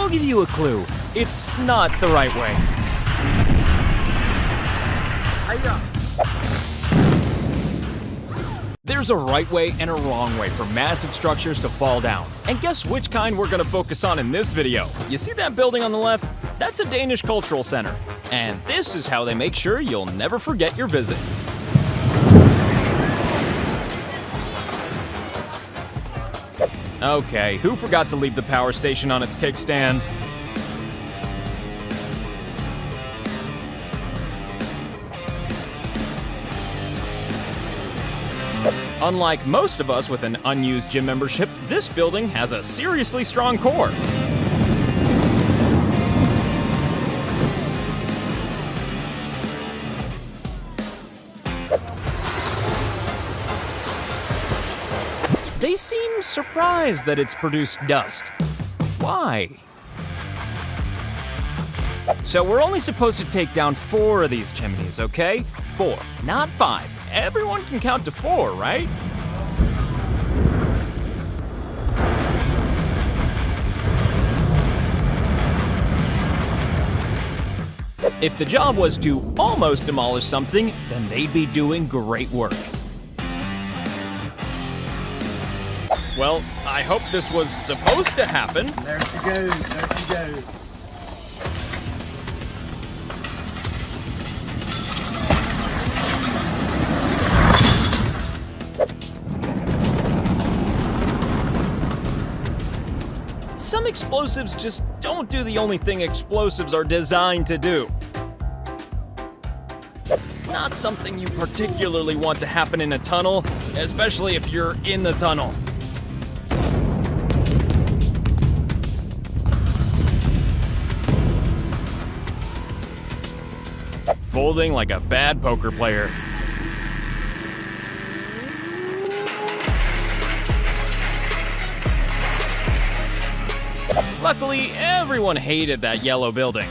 I'll give you a clue. It's not the right way. There's a right way and a wrong way for massive structures to fall down. And guess which kind we're gonna focus on in this video? You see that building on the left? That's a Danish cultural center. And this is how they make sure you'll never forget your visit. Okay, who forgot to leave the power station on its kickstand? Unlike most of us with an unused gym membership, this building has a seriously strong core. They seem surprised that it's produced dust. Why? So we're only supposed to take down 4 of these chimneys, okay? 4, not 5. Everyone can count to 4, right? If the job was to almost demolish something, then they'd be doing great work. Well, I hope this was supposed to happen. There she goes, there she goes. Some explosives just don't do the only thing explosives are designed to do. Not something you particularly want to happen in a tunnel, especially if you're in the tunnel. Folding like a bad poker player. Luckily, everyone hated that yellow building.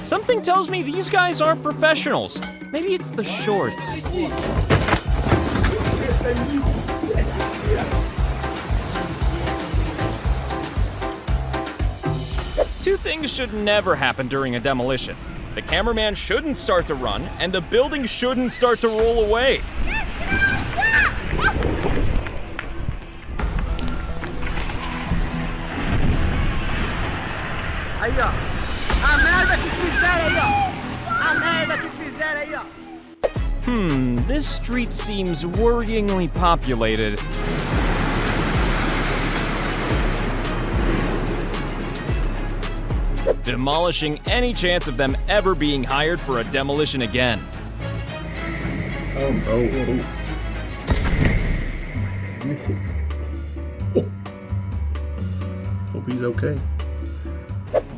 Something tells me these guys aren't professionals. Maybe it's the shorts. Two things should never happen during a demolition. The cameraman shouldn't start to run, and the building shouldn't start to roll away. This street seems worryingly populated. Demolishing any chance of them ever being hired for a demolition again. Oh. Hope he's okay.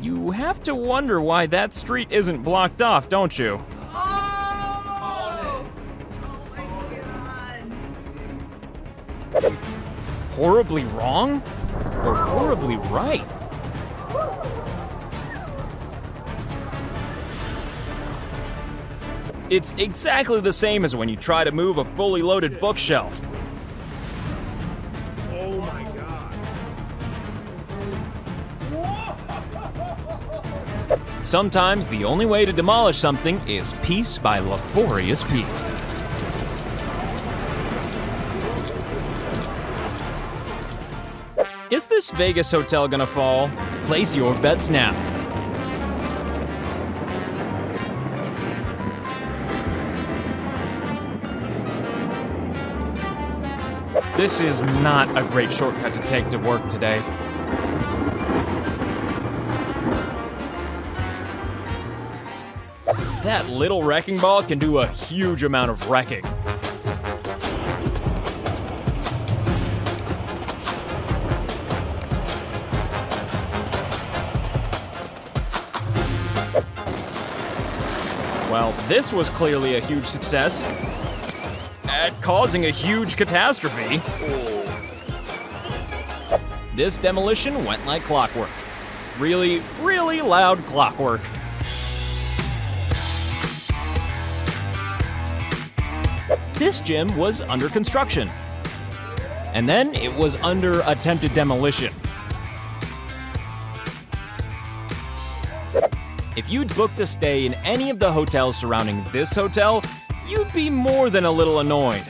You have to wonder why that street isn't blocked off, don't you? Oh my God. Horribly wrong? Or horribly right? It's exactly the same as when you try to move a fully loaded bookshelf. Oh my God. Sometimes the only way to demolish something is piece by laborious piece. Is this Vegas hotel gonna fall? Place your bets now. This is not a great shortcut to take to work today. That little wrecking ball can do a huge amount of wrecking. Well, this was clearly a huge success at causing a huge catastrophe. This demolition went like clockwork. Really, really loud clockwork. this gym was under construction. And then it was under attempted demolition. If you'd booked a stay in any of the hotels surrounding this hotel, you'd be more than a little annoyed.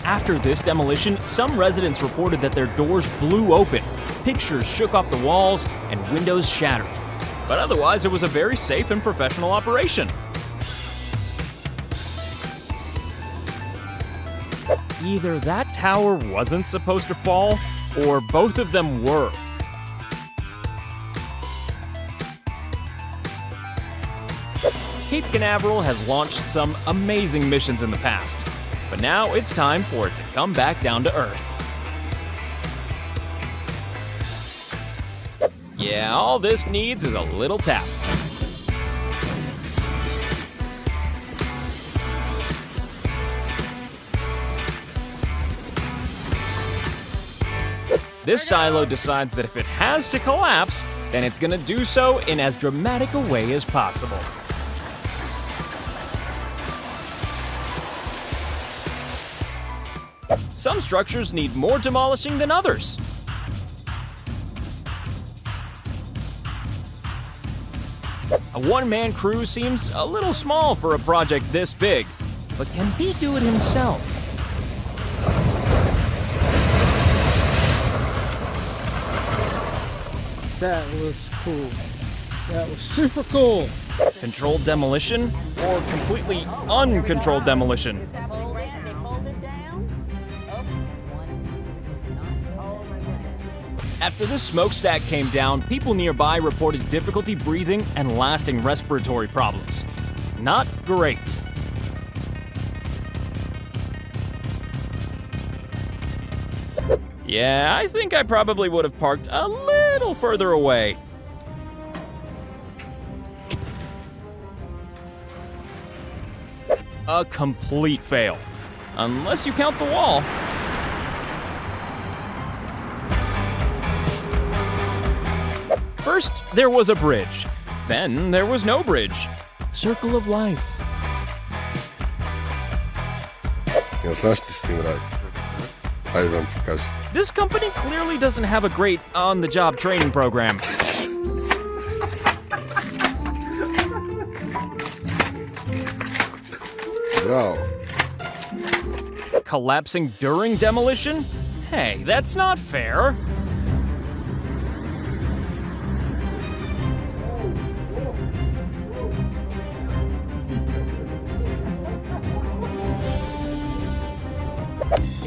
After this demolition, some residents reported that their doors blew open, pictures shook off the walls, and windows shattered. But otherwise, it was a very safe and professional operation. Either that tower wasn't supposed to fall, or both of them were. Cape Canaveral has launched some amazing missions in the past, but now it's time for it to come back down to Earth. Yeah, all this needs is a little tap. This silo decides that if it has to collapse, then it's gonna do so in as dramatic a way as possible. Some structures need more demolishing than others. A one-man crew seems a little small for a project this big, but can he do it himself? That was cool. That was super cool. Controlled demolition or completely uncontrolled demolition? After the smokestack came down, people nearby reported difficulty breathing and lasting respiratory problems. Not great. Yeah, I think I probably would have parked a little further away. A complete fail. Unless you count the wall. First, there was a bridge. Then there was no bridge. Circle of life. Ja znaš ti s tim raditi. Ajde da vam pokažem. This company clearly doesn't have a great on-the-job training program. Bravo. Collapsing during demolition? Hey, that's not fair.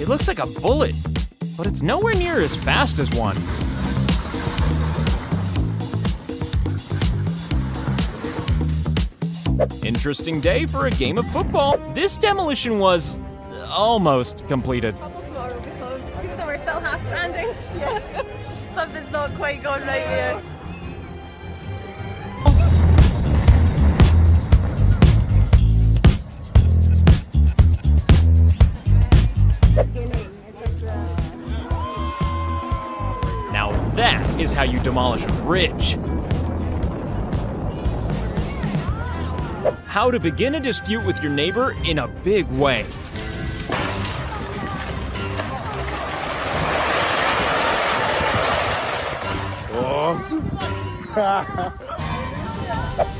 It looks like a bullet, but it's nowhere near as fast as one. Interesting day for a game of football. This demolition was almost completed. Tomorrow because two of them are still half standing. Yeah, something's not quite gone right here. Now that is how you demolish a bridge. How to begin a dispute with your neighbor in a big way.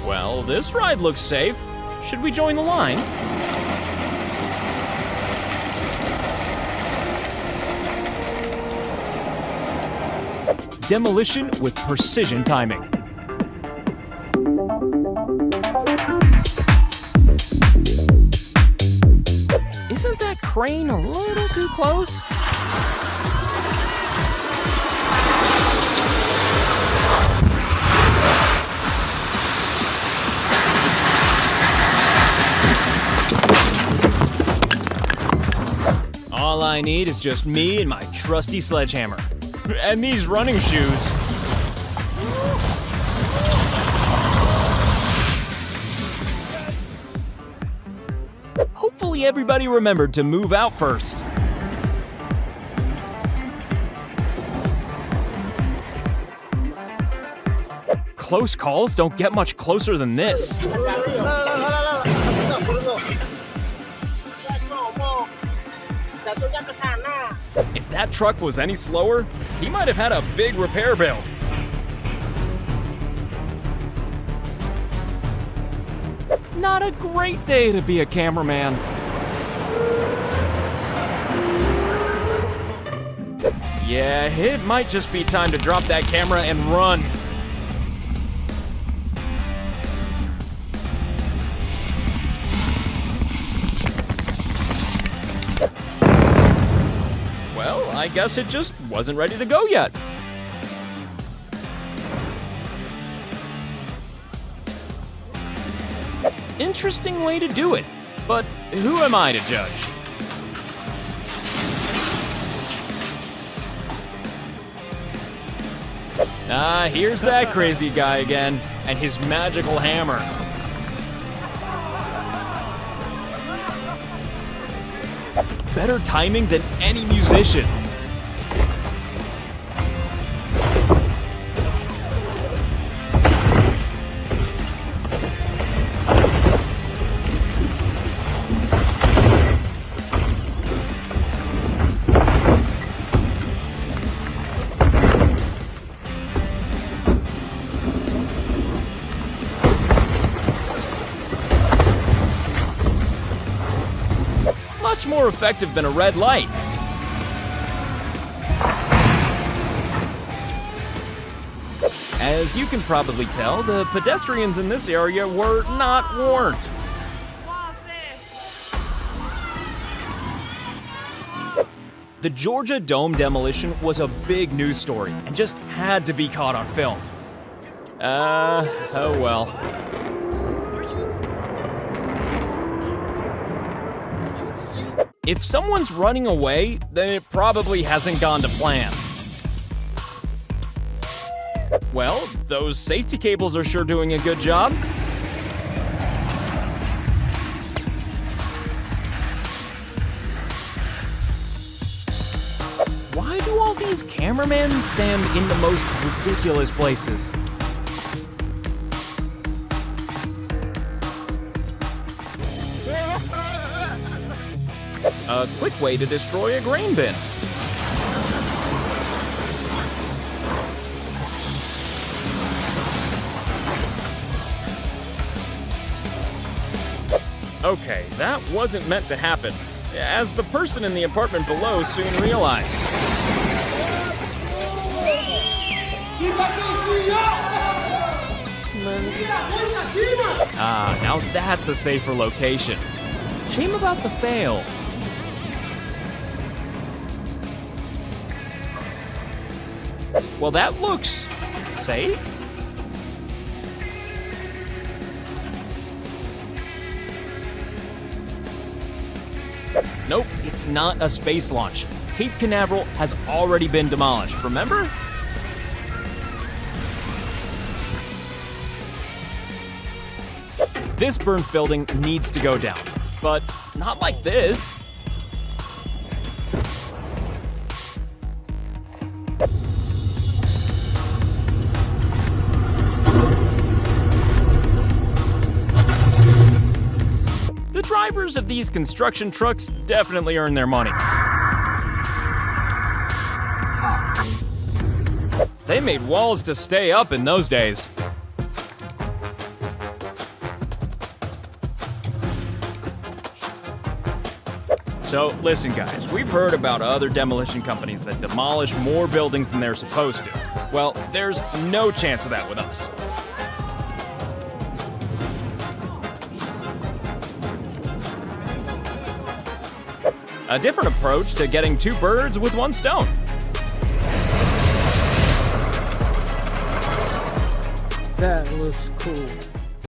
Well, this ride looks safe. Should we join the line? Demolition with precision timing. Isn't that crane a little too close? All I need is just me and my trusty sledgehammer. And these running shoes. Hopefully everybody remembered to move out first. close calls don't get much closer than this. If that truck was any slower, he might have had a big repair bill. Not a great day to be a cameraman. Yeah, it might just be time to drop that camera and run. Well, I guess it just wasn't ready to go yet. Interesting way to do it, but who am I to judge? Here's that crazy guy again, and his magical hammer. Better timing than any musician. Much more effective than a red light. As you can probably tell, the pedestrians in this area were not warned. The Georgia Dome demolition was a big news story and just had to be caught on film. Oh well. If someone's running away, then it probably hasn't gone to plan. Well, those safety cables are sure doing a good job. Why do all these cameramen stand in the most ridiculous places? A quick way to destroy a grain bin. Okay, that wasn't meant to happen, as the person in the apartment below soon realized. Now that's a safer location. Shame about the fail. Well, that looks safe. Nope, it's not a space launch. Cape Canaveral has already been demolished, remember? This burnt building needs to go down, but not like this. The drivers of these construction trucks definitely earn their money. They made walls to stay up in those days. So listen guys, we've heard about other demolition companies that demolish more buildings than they're supposed to. Well, there's no chance of that with us. A different approach to getting two birds with one stone. That was cool.